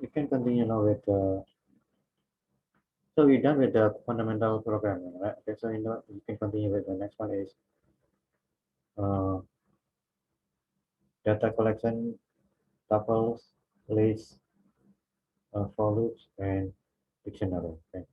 we can continue now with so we're done with the fundamental programming, right? Okay, so you can continue with the next one is uh, data collection, tuples, lists, for loops, and dictionary. Okay.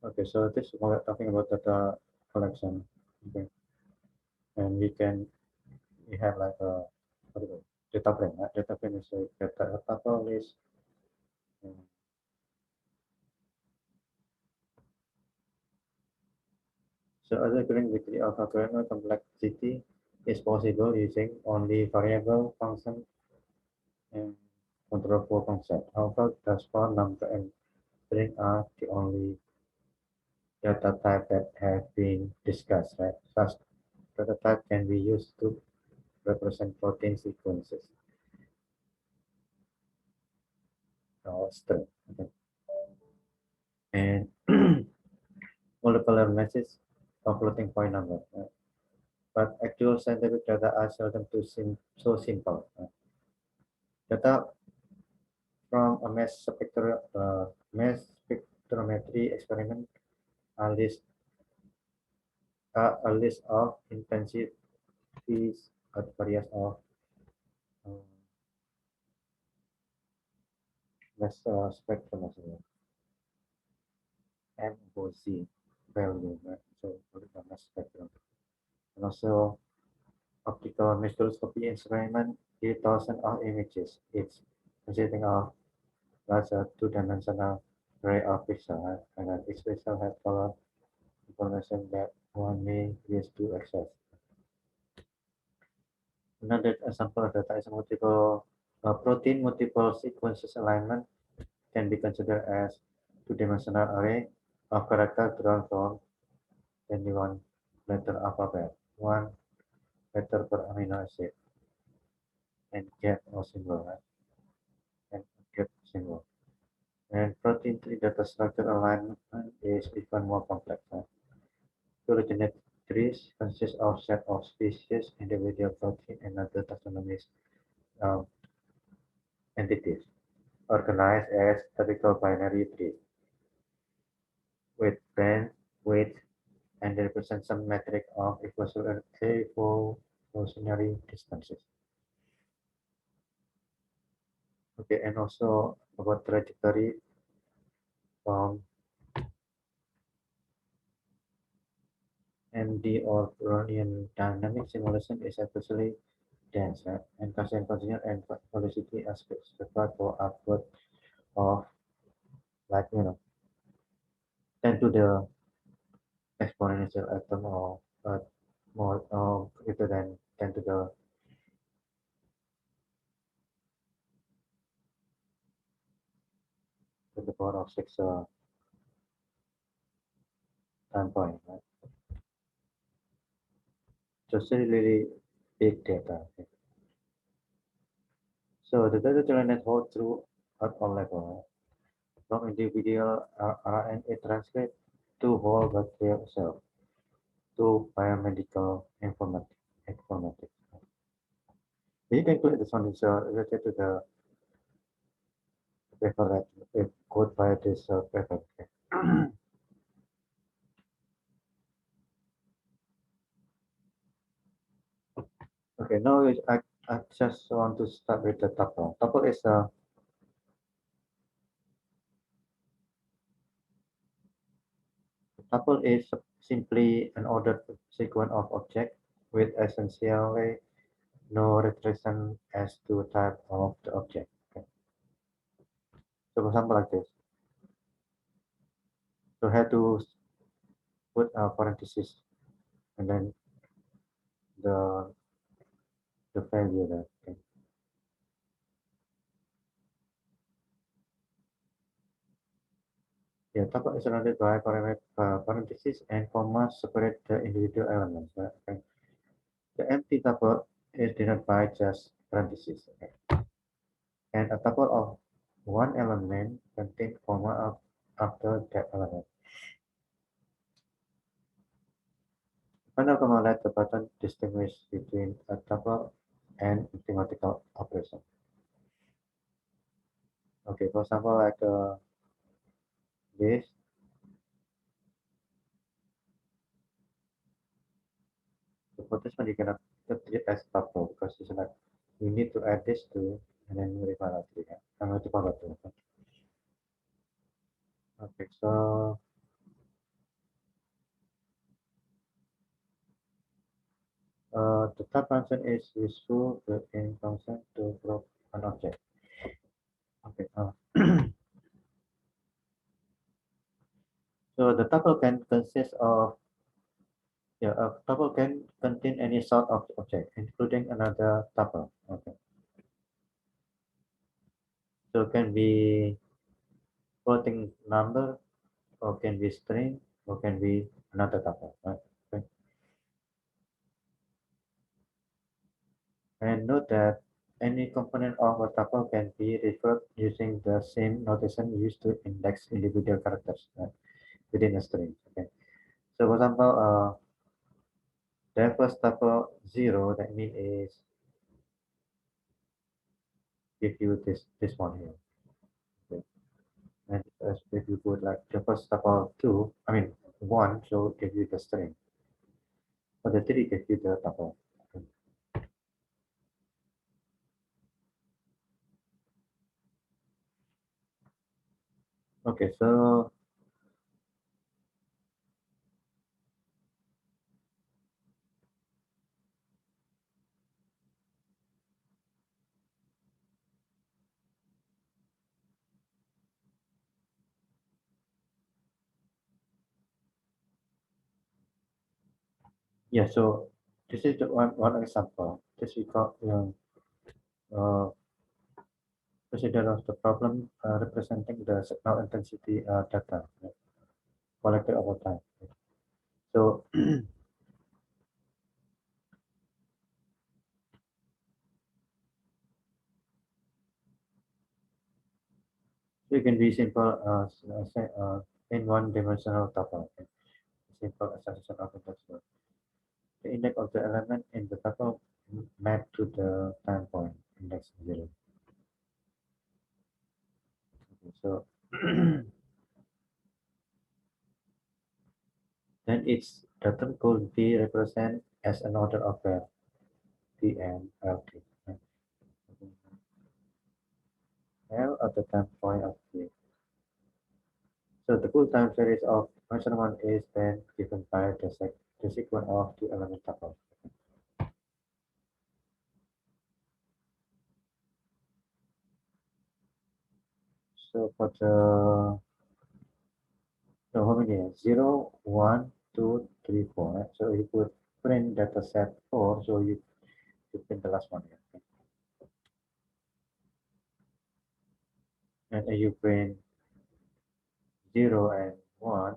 Okay, so this is we're talking about data collection. Okay, and we have like a what do you call it? Data frame. Right? Data frame is a data tuple list. And so other green degree of grammar complexity is possible using only variable function and control for concept. However, thus far number and string are the only data type that have been discussed, right? Such data type can be used to represent protein sequences or string. Okay. And molecular message or floating point number. Right? But actual scientific data are seldom so simple. Right? Data from a mass spectrometry experiment are a list of intensities at various of um, mass spectrum as well. M O Z value, right? So what is the mass spectrum? And also optical microscopy instrument, 8,000 of images. It's consisting of larger two-dimensional array of pixels, right? And then each pixel has color information that one may use to access. Another example of data is multiple protein multiple sequences alignment can be considered as two-dimensional array of characters drawn from 21 letter alphabet, one letter per amino acid, and get or symbol, right? And get symbol. And protein tree data structure alignment is even more complex. Right? Phylogenetic trees consist of set of species, individual protein, and other taxonomies um, entities, organized as typical binary trees, with length, weight, and they represent some metric of evolutionary distances. Okay, and also about trajectory from MD or Brownian dynamic simulation is especially dense, right? And constant continuous and velocity aspects required for output of like 10 to the exponential atom or more greater than 10 to the power of 6 time point, right? So it's really big data. Okay. So the data challenge hold through at all level, right? From individual RNA transcript to whole bacterial cell to biomedical informatics. You can click this one is related to the paper that it code by this paper. Okay. Okay, now I just want to start with the tuple. Tuple is simply an ordered sequence of objects with essentially no restriction as to type of the object. Okay. So for example like this. So have to put a parenthesis and then the the value there. Okay. Yeah, tuple is surrounded by parentheses and commas separate the individual elements. Right? Okay. The empty tuple is denoted by just parentheses. Okay. And a tuple of one element contain comma after that element. Final comma let the button distinguish between a tuple and mathematical operation. Okay, for example, like this. So for this one, you cannot treat it as tuple because it's like you need to add this to and then multiply by 3. And multiply by 2. Okay, so the type function is useful in function to group an object. Okay. So the tuple can consist of a tuple can contain any sort of object, including another tuple. Okay. So it can be floating number, or can be string, or can be another tuple. Right? Okay. And note that any component of a tuple can be referred using the same notation used to index individual characters, right, within a string. Okay. So for example, the first tuple 0, that means is give you this one here. Okay. And if you put like the first tuple 2, I mean 1, so give you the string. For the 3, give you the tuple. Okay. Okay, so yeah, so this is the one example. This we call uh, procedure of the problem representing the signal intensity data, right, collected over time. So it can be simple say, in one-dimensional tuple. Okay. Simple association of index. The index of the element in the tuple mapped to the time point index 0. Okay, so then its datum could be represented as an order of T and LT. Right? L at the time point of T. So the cool time series of measurement is then given by the sequence of the element tuple. So for the so how many? 0, 1, 2, 3, 4. Right? So you put print data set 4, so you print the last one here. Okay? And then you print 0 and 1.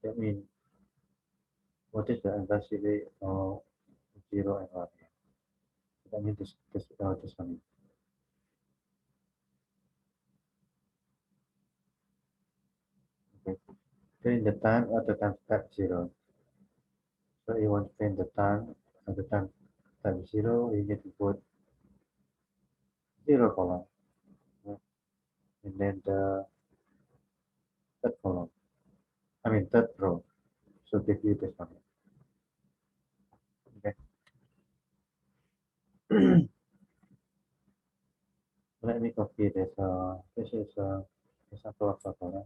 That means what is the intensity of 0 and 1 here? That means this one. Okay. Print the time at the time step 0. So you want to print the time at the time step 0, you need to put 0 column. Right? And then the third column. I mean third row. So give you this one. Okay. Let me copy this. This is example of tuple.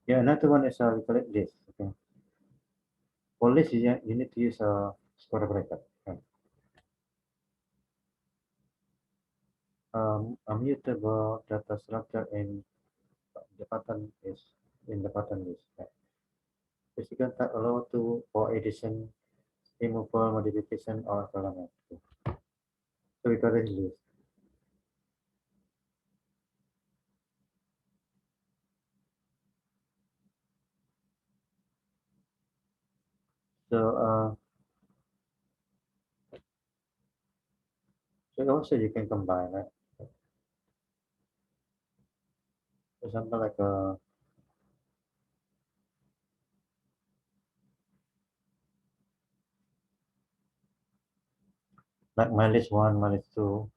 Yeah, another one is we call it list. Okay. For list, you need to use a square bracket. Okay. a mutable data structure in the pattern is in the pattern list. Physical type allow to for addition, removal, modification, or element. So we got this list. So so also you can combine, right? For example, like minus one, minus two.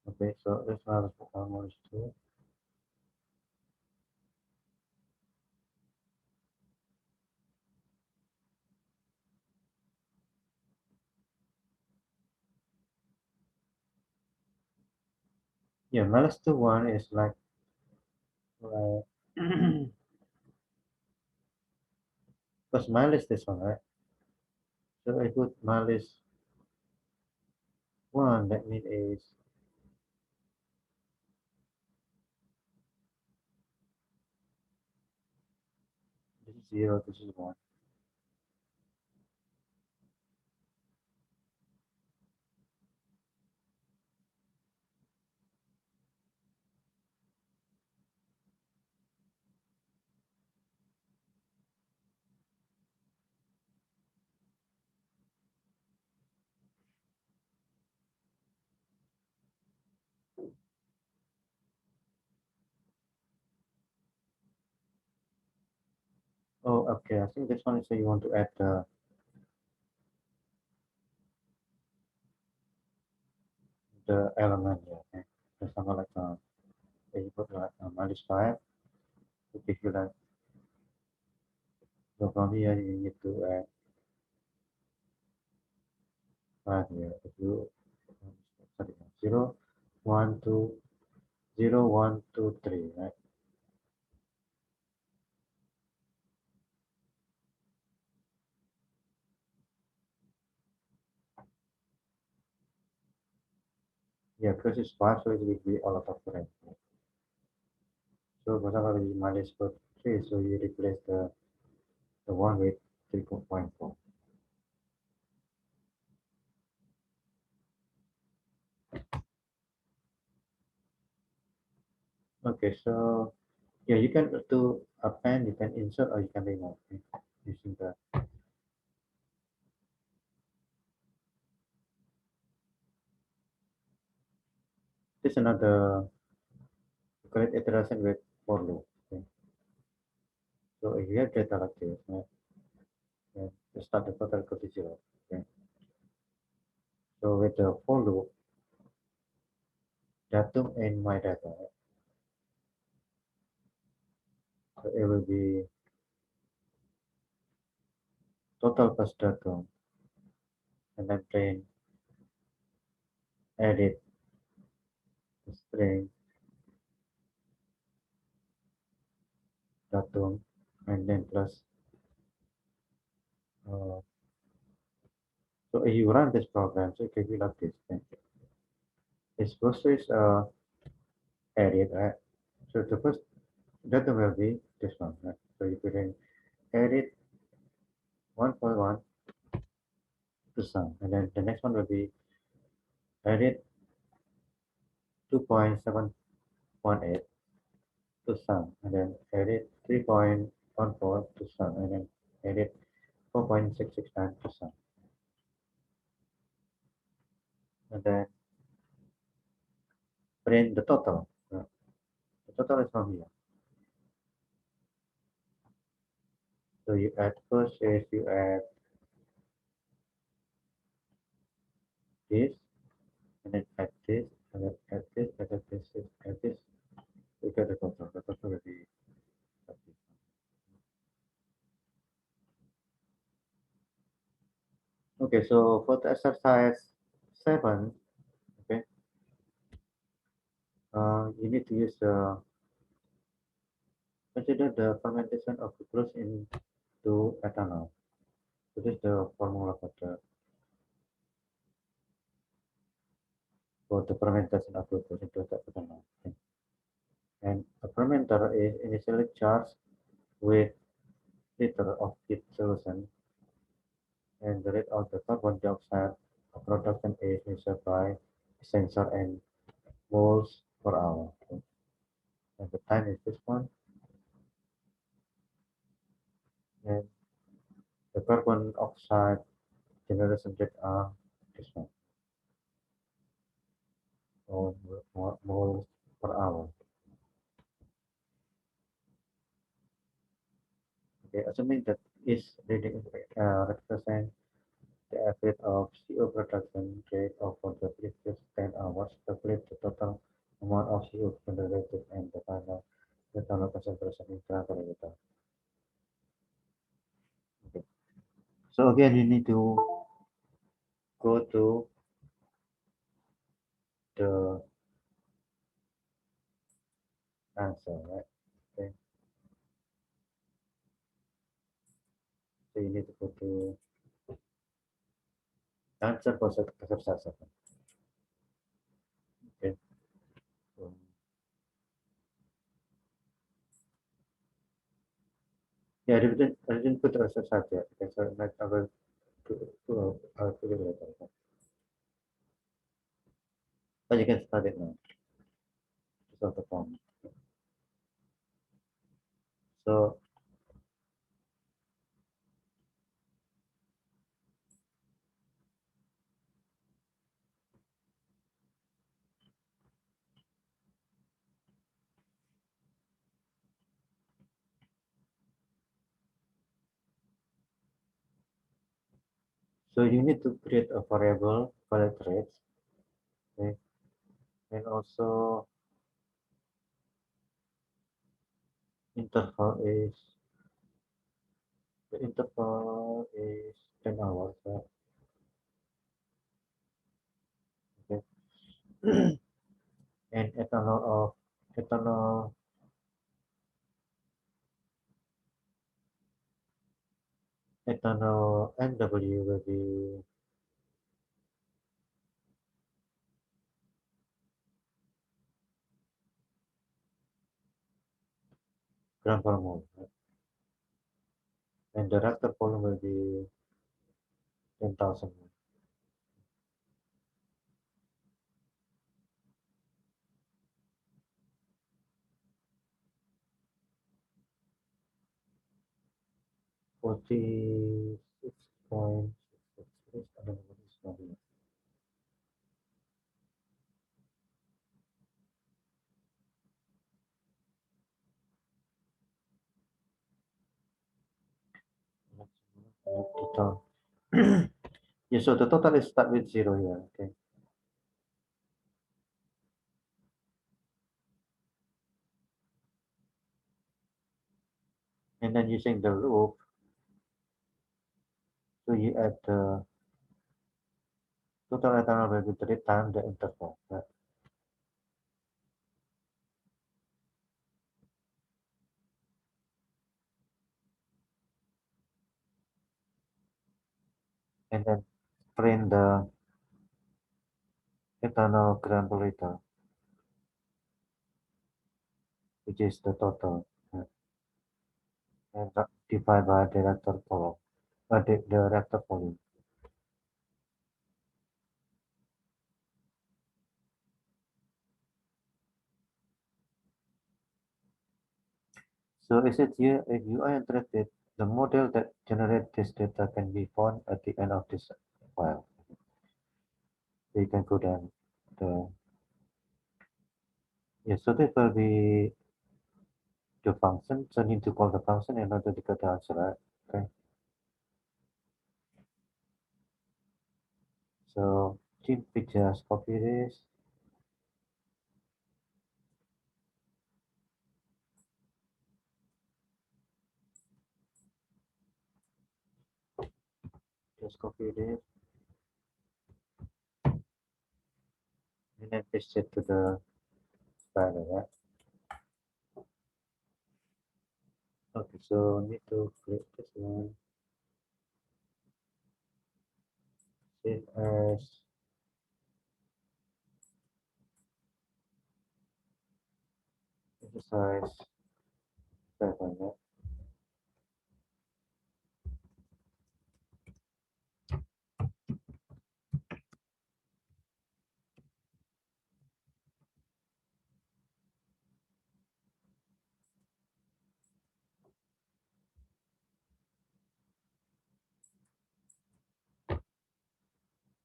Okay, so this one is one minus two. Yeah, minus two one is like because minus this one, right? So I put minus one. That means is this is zero. This is one. Oh, okay. I think this one is so you want to add the element here. Okay. For example, you put like minus five. To give you like so from here you need to add five here. If you sorry, zero, one, two, zero, one, two, three, right? Yeah, because it's five, so it will be all out of range. So for example, you minus for three, so you replace the one with 3.4. Okay, so yeah, you can do append, you can insert, or you can remove, okay, using the this is another correct iteration with for loop. Okay. So if you have data like this, right, yeah, you start the total equal to zero. Okay. So with the for loop, datum in my data, right? So it will be total plus datum, and then plain edit the string datum, and then plus. So if you run this program, so it can be like this. Okay. It's first is edit, right? So the first datum will be this one, right? So you put in edit 1.1 to sum, and then the next one will be edit 2.718 to sum, and then edit 3.14 to sum, and then edit 4.669 to sum, and then print the total. The total is from here. So you add first is you add this, and then add this, and then add this, and then add this. You get the total. The total will be 30. Okay, so for the exercise 7, okay, you need to use consider the fermentation of glucose into ethanol. So this is the formula for the for the fermentation of glucose into the ethanol. And a fermenter is initially charged with liter of heat solution, and the rate of the carbon dioxide production is measured by sensor and moles per hour. And the time is this one, and the carbon oxide generation rate are this one, or moles per hour. Okay, assuming that each reading represents the average of CO production rate over the previous 10 hours, calculate the total amount of CO generated and the final ethanol concentration in gram per liter. Okay. So again, you need to go to the answer, right? Okay. So you need to go to answer for exercise 7. Okay. So, yeah, I didn't put the exercise yet. Okay, so next I will I'll put it later. Okay. But you can start it now. Just on the form. So so you need to create a variable collect rates, okay, and also interval is the interval is 10 hours, right? Okay. And ethanol NW will be gram per mole, right? And the reactor volume will be 10,000 mole. .666. I don't know what this number is. Total. Yeah, so the total is start with 0 here, okay. And then using the loop, so you add the total ethanol value 3 times the interval, right? And then print the ethanol gram per liter, which is the total, right? And divide by the reactor volume, the reactor volume. So is it here, if you are interested, the model that generates this data can be found at the end of this file. So you can go down the, yes, so this will be the function. So you need to call the function in order to get the answer, right? Okay. So we just copy this. Just copy this and then paste it to the file, right? Okay, so need to click this one, save as, exercise 7. Yeah.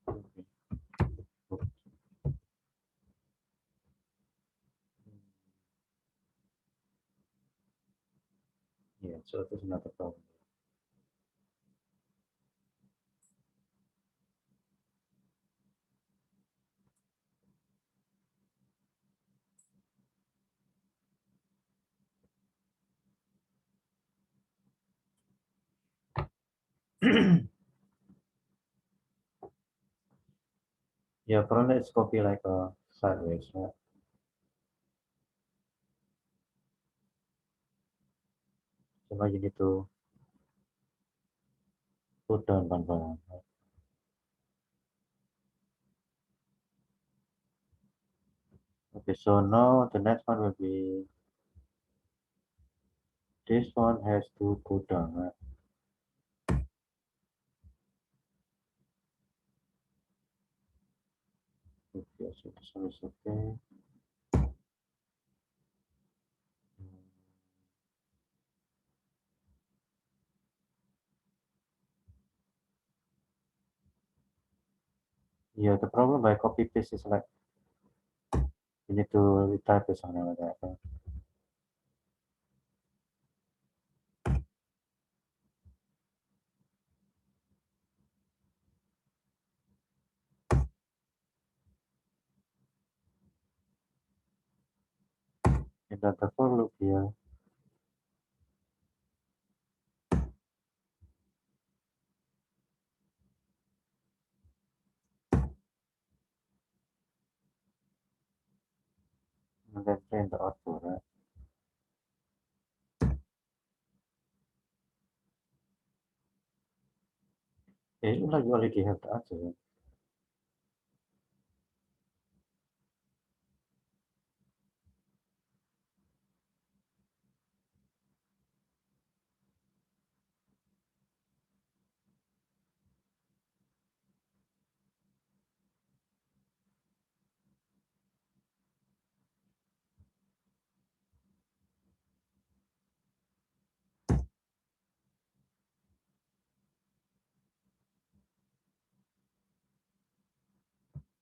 Okay. Oops. Yeah, so this is not a problem. Yeah, probably it's copy like sideways, right? So now you need to put down one by one. Right? Okay, so now the next one will be this one has to go down, right? Okay, so this one is okay. Yeah, the problem by copy paste is like you need to retype it something like that. Right? And then the for loop here, and then print the output, right? Yeah, it looks like you already have the answer. Right?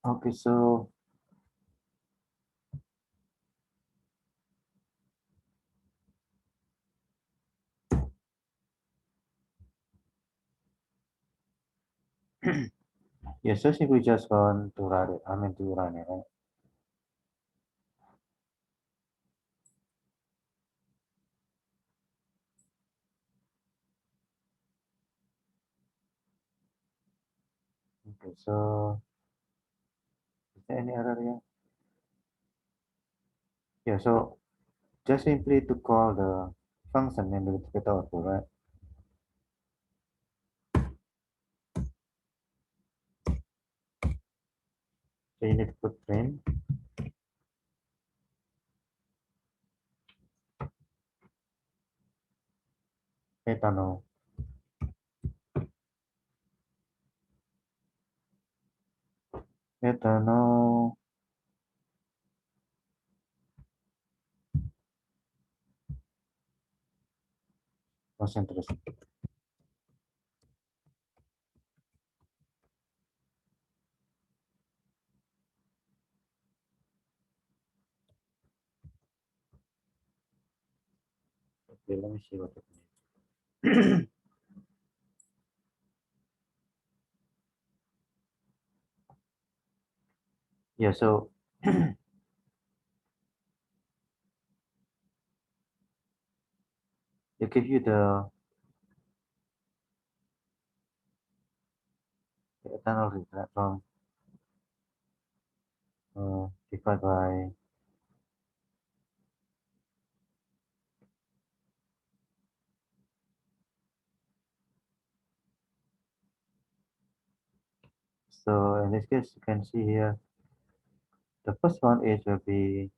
Okay, so yeah, so we just want to run it. I mean to run it, right? Okay, so is there any error here? Yeah, so just simply to call the function and to get the output, right? So you need to put print ethanol. Ethanol concentration. Okay, let me see what it means. Yeah, so it give you the ethanol result from divided by so in this case you can see here the first one is will be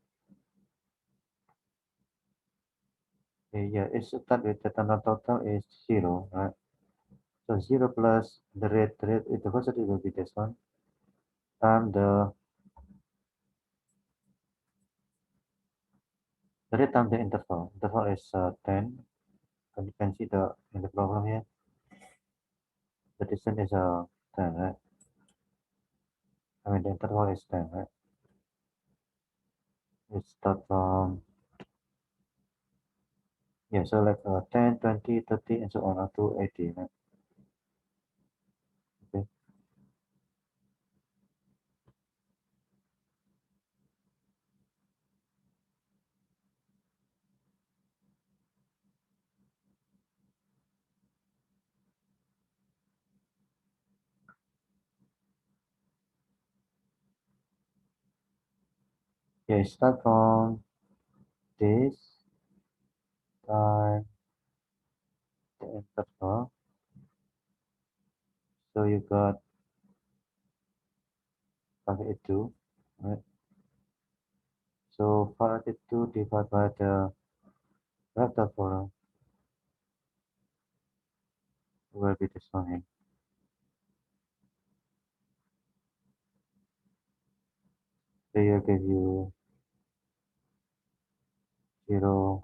Okay, yeah, it should start with the tunnel total is 0, right? So 0 plus the velocity will be this one, time the rate time the interval. Interval is 10. And you can see in the problem here, the distance is 10, right? I mean, the interval is 10, right? It start from, yeah, so like 10, 20, 30, and so on up to 80, right? Okay. Yeah, start from this time, the interval. So you got 582, right? So 582 divided by the rectal volume will be this one here. So you give you 0,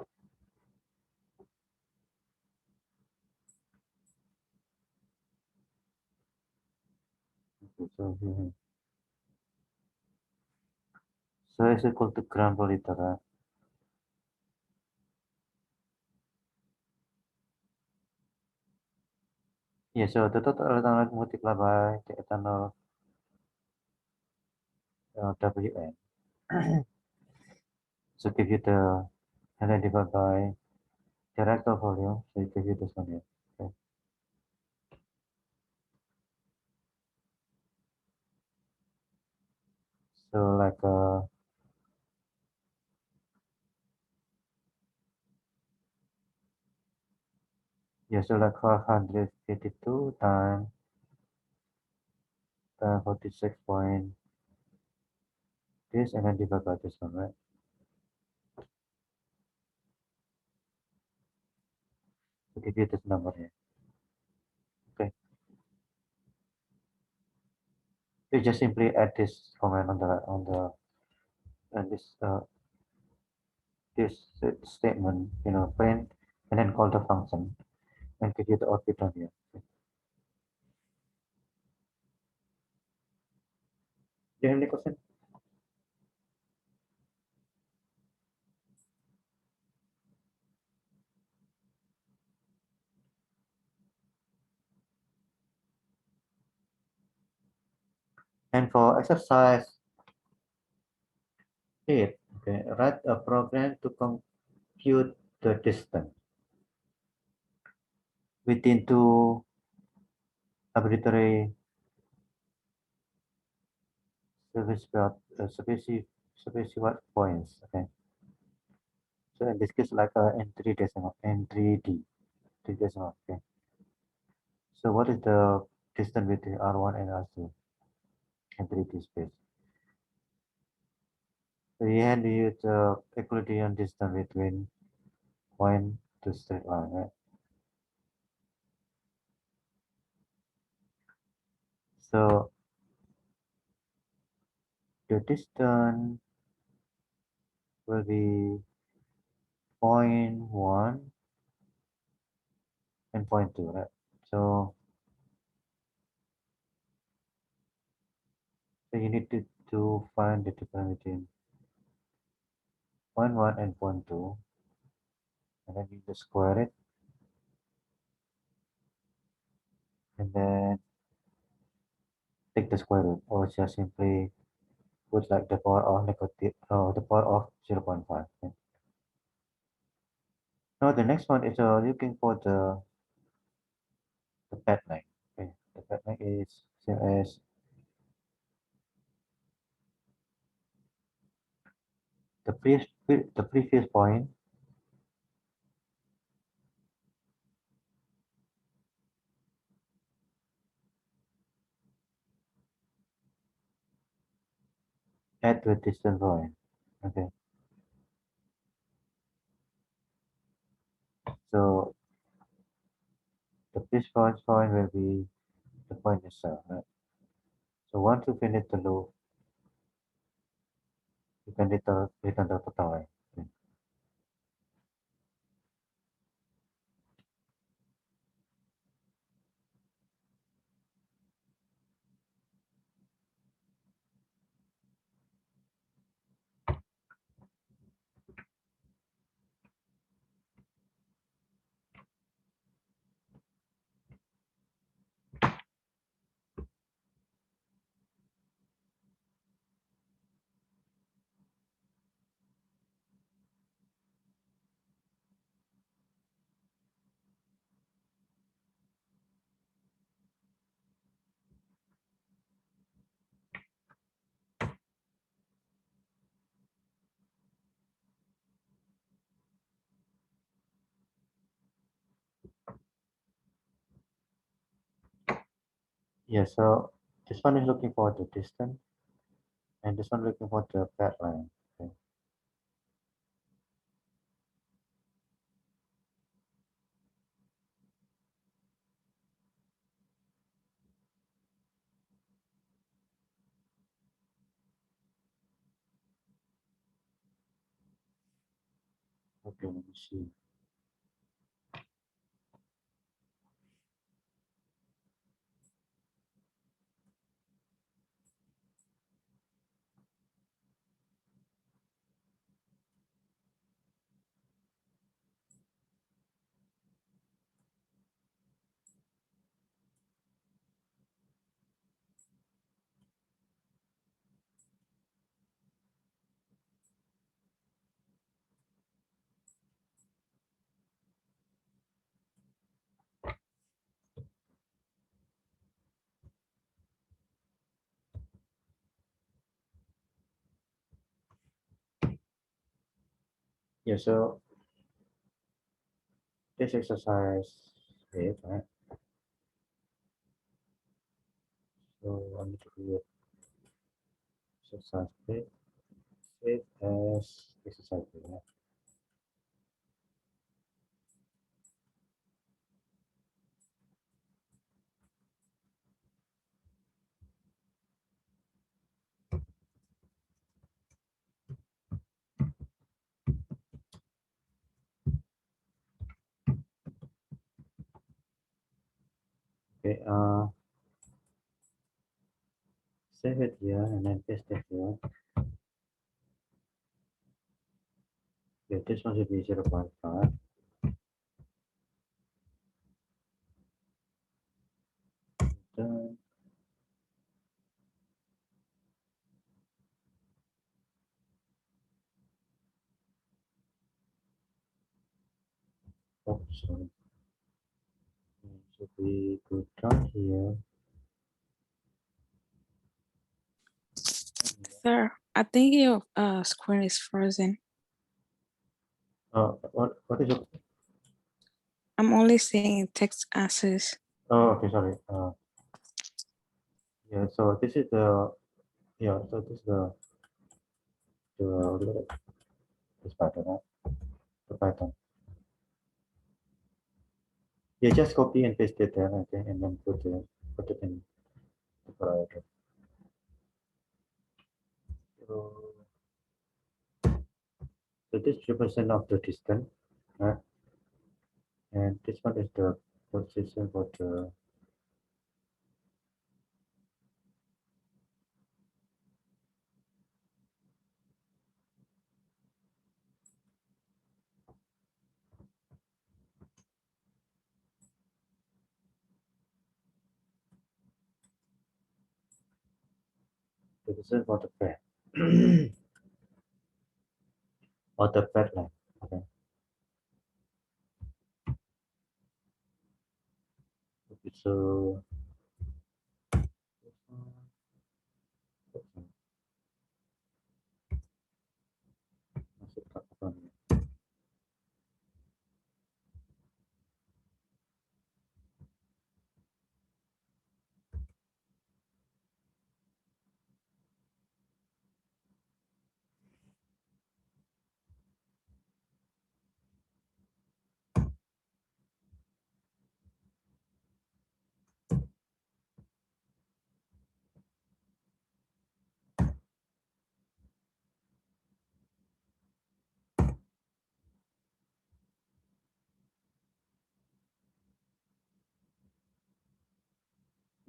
okay, so here. So it's equal to gram per liter, right? Yeah, so the total ethanol multiplied by the ethanol WN. So give you the, and then divide by the rectal volume, so it gives you this one here. Okay. So like yeah, so like 582 times 46 point this, and then divide by this one, right? To give you this number here. Okay. You just simply add this comment on the and this statement, print, and then call the function and give you the output on here. Okay. Do you have any question? And for exercise 8, okay, write a program to compute the distance within two arbitrary specified points. Okay. So in this case, like n3 decimal, n3d, 3 decimal. Okay. So what is the distance between R1 and R2 in 3D space? So here we use the Euclidean distance between point to straight line, right? So the distance will be point 1 and point 2, right? So you need to find the difference between point 1 and point 2, and then you just square it, and then take the square root, or just simply put like the power of negative, the power of 0.5. Okay. Now the next one is looking for the path length. Okay. The path length is same as the previous point at the distant point. Okay. So the point will be the point itself, right? So once you finish the loop, you can return the total line. Okay. Yeah, so this one is looking for the distance, and this one looking for the path line. Okay. Okay, let me see. Yeah, so this exercise is right. So I need to create exercise save, save as exercise B, right? Okay, save it here and then paste it here. Okay, this one should be 0.5. Then, oh, sorry. It should be good down here. Sir, I think your screen is frozen. What is it? I'm only seeing text answers. Oh, okay, sorry. Yeah, so this is the, yeah, so this is the this pattern, right? The pattern. Yeah, just copy and paste it there, okay, and then put it in the parameter. So, so this represent of the distance, right? And this one is the position for the position for the pad or the pad line. Okay. Okay, so masuk ke apa ni?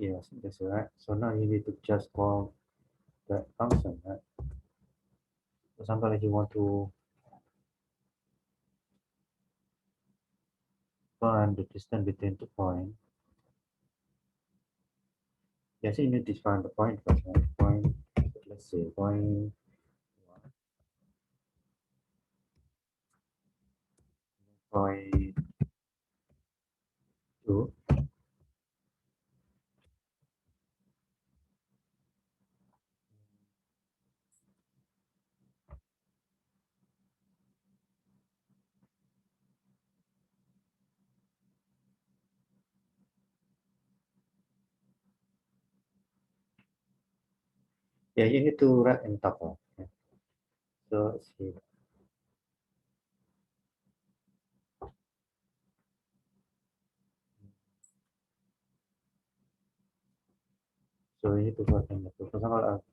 Yes, that's right. So now you need to just call that function, right? For example, if you want to find the distance between 2 points, yes, you need to find the point first, right? Point, let's say point 2. Yeah, you need to write in tuple. Yeah. So let's see. So you need to write in the tuple. For example,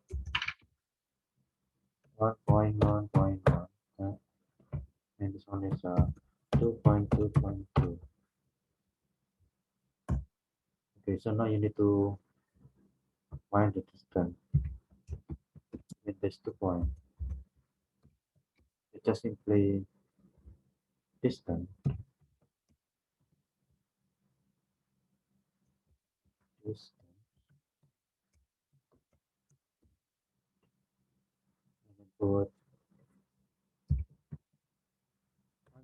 1.1.1, and this one is 2.2.2. Okay, so now you need to find the distance with these 2 points. You just simply distance, distance, and then put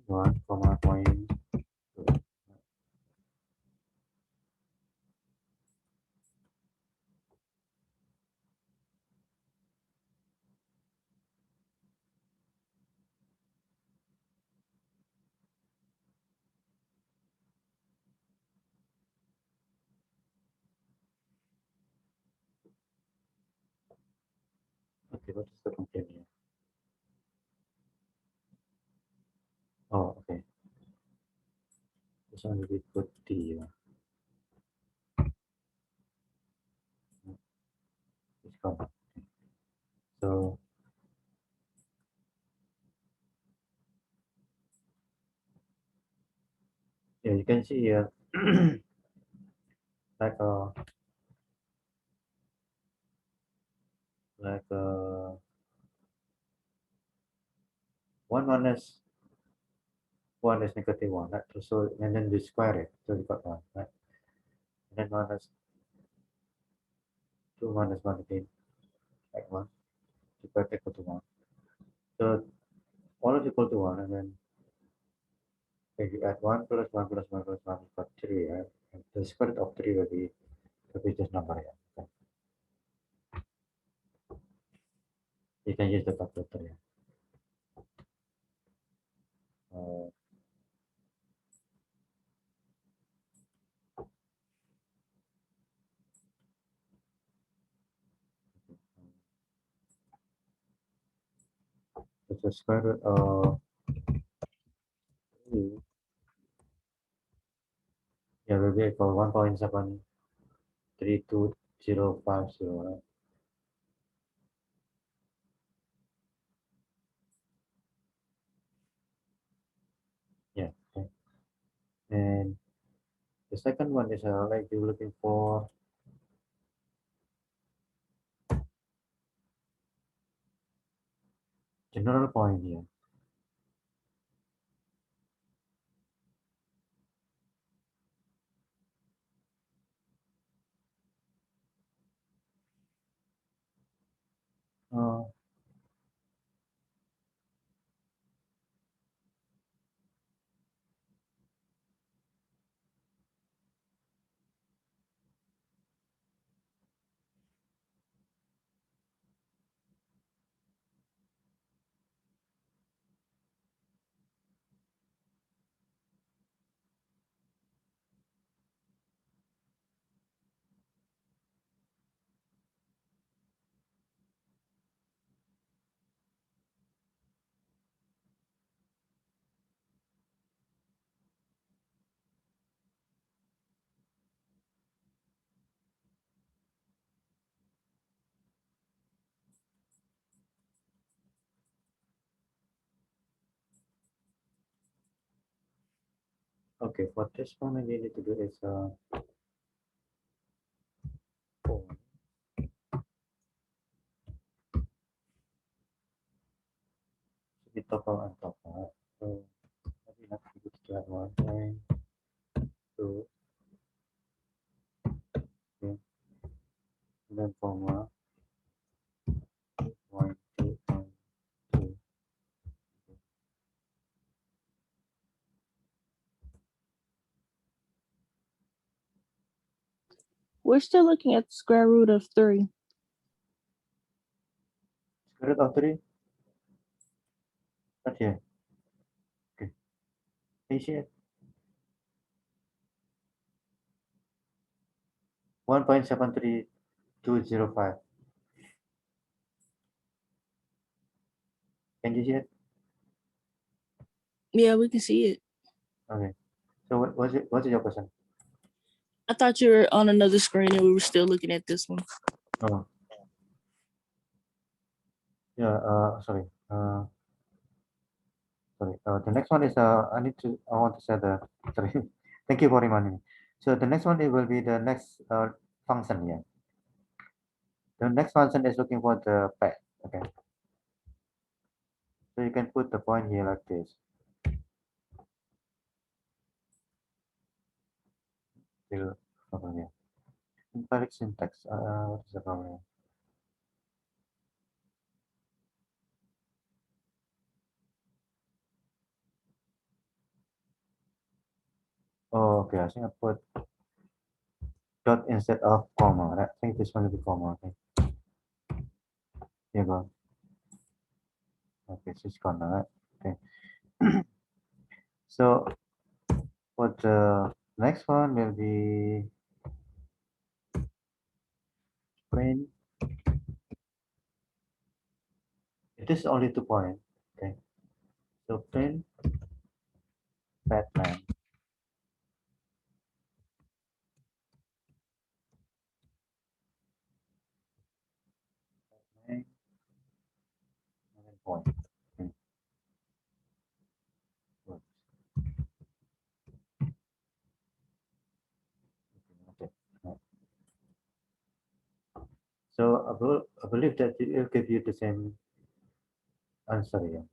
1, comma point 2. Okay, what is the complaint here? Oh, okay. This one we put the it's comma. So yeah, you can see here like like one is negative one, right? So and then we square it, so we got one, right? And then minus 2 minus 1 again, like 1, equal to 1. So all is equal to 1, and then if you add 1 plus 1 plus 1 plus 1 equal to 3, right? And the square root of 3 will be the biggest number here. Okay. You can use the calculator here. Uh, it's the square root of 3, yeah, will be equal 1.73250, right? Yeah, okay. And the second one is like you're looking for general point here. Uh, okay, for this one, you need to do is tuple and tuple. So maybe not good to have 1.2, okay, and then comma 2.2.2. We're still looking at the square root of 3. Square root of 3? Not here. Okay. Can you see it? 1.73205. Can you see it? Yeah, we can see it. Okay. So what's your question? I thought you were on another screen and we were still looking at this one. Oh. Yeah, sorry. Sorry. The next one is I want to say the sorry. Thank you for reminding me. So the next one it will be the next function here. The next function is looking for the pet. Okay. So you can put the point here like this. Still problem here. Incorrect syntax. What is the problem here? Oh, okay. I think I put dot instead of comma. I think this one will be comma. Okay. Here you go. Okay, so it's gone now. Right? Okay. So for the next one will be print. It is only 2 point. Okay. So print Batman. Batman 7 point. Okay. Good. Okay. Right. So I believe that it will give you the same answer here.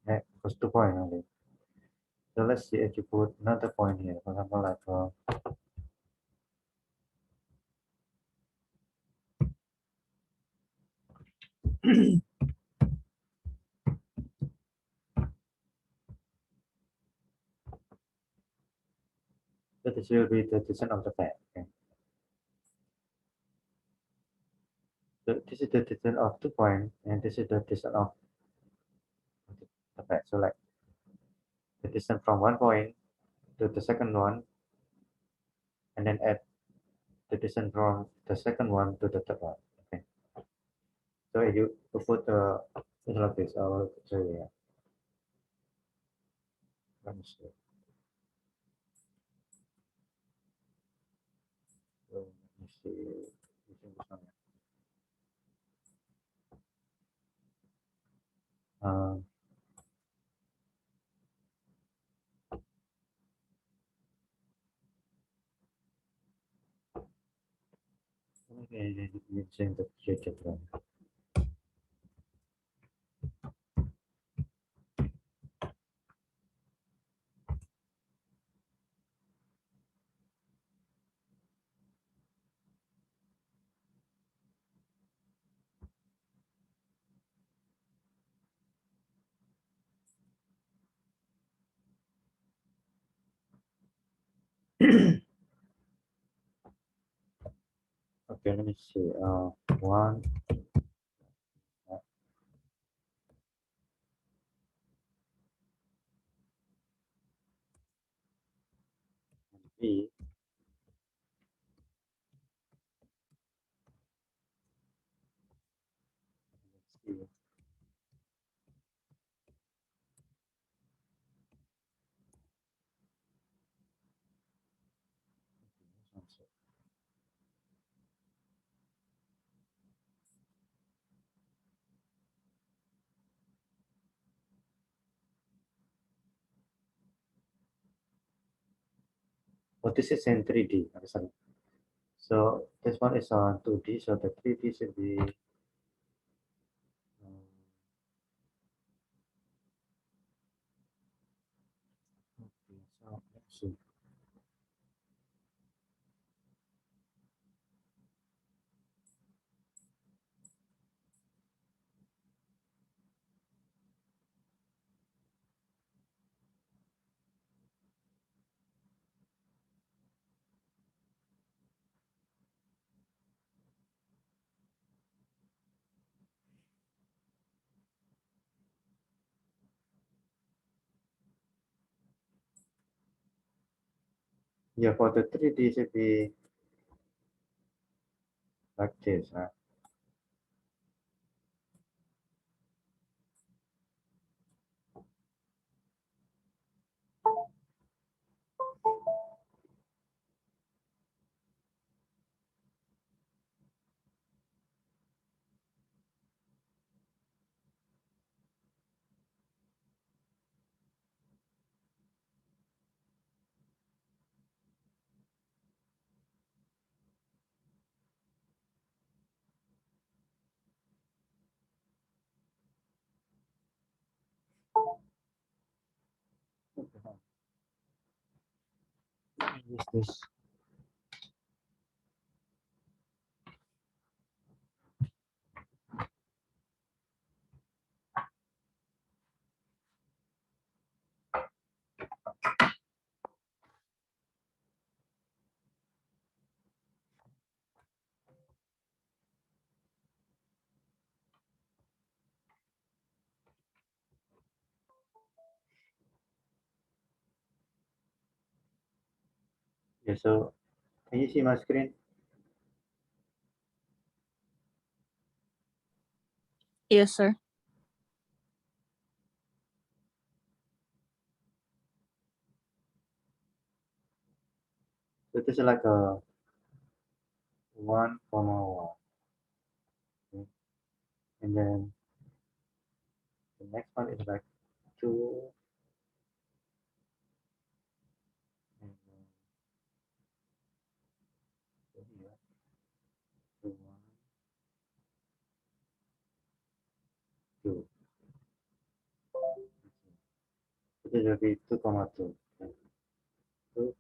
Yeah, it was 2 point only. So let's see if you put another point here. For example, like so this will be the distance of the pad. Okay. So this is the distance of 2 point, and this is the distance of the pad. So like the distance from 1 point to the second one, and then add the distance from the second one to the third one. Okay. So if you put it's like this, I will show you here. Let me see. So let me see. Using this one. Um, okay, using the JSEP one. Okay, let me see. One, B, C. Oh, this is in 3D. I'm sorry. So this one is on 2D, so the 3D should be okay, so let's see. Yeah, for the 3D should be like this, right? Use this. Yeah, so can you see my screen? Yes, sir. So this is like a 1,1. Okay. And then the next one is like 2. And then so here, 2, 1, 2. So this will be 2, 2. Okay. 2,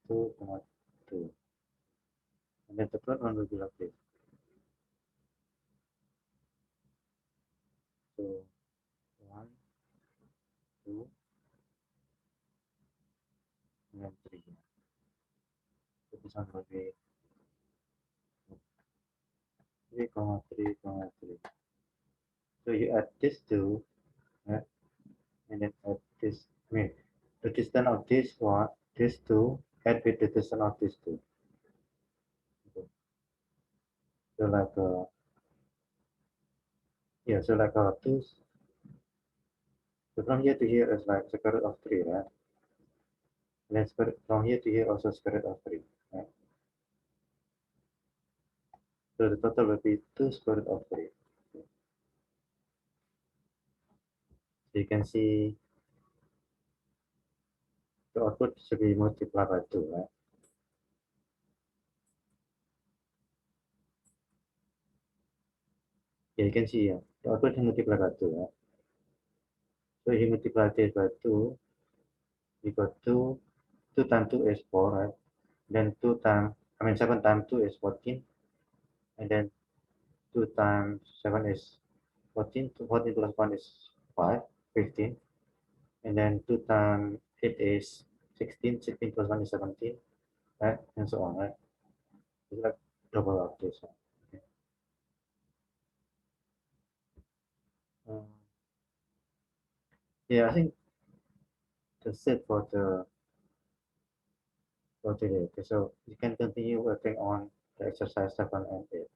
2, 2. And then the third one will be like this. So 1, 2, and then 3. So this one will be 3, 3, 3. So you add this 2, right? And then add this, I mean, the distance of this one, this 2, add with the distance of this 2. Okay. So like, yeah, so like 2. So from here to here is like square root of 3, right? And then from here to here also square root of 3, right? So the total will be 2 square root of 3. Okay. So you can see the output should be multiplied by 2, right? Yeah, you can see here, the output is multiplied by 2, right? So if you multiply this by 2, you got 2, 2 times 2 is 4, right? Then 2 times, I mean 7 times 2 is 14, and then 2 times 7 is 14, 14 plus 1 is 5, 15, and then 2 times 8 is 16, 16 plus 1 is 17, right? And so on, right? It's like double of this one. Okay. Yeah, I think that's it for today. Okay, so you can continue working on the exercise 7 and 8.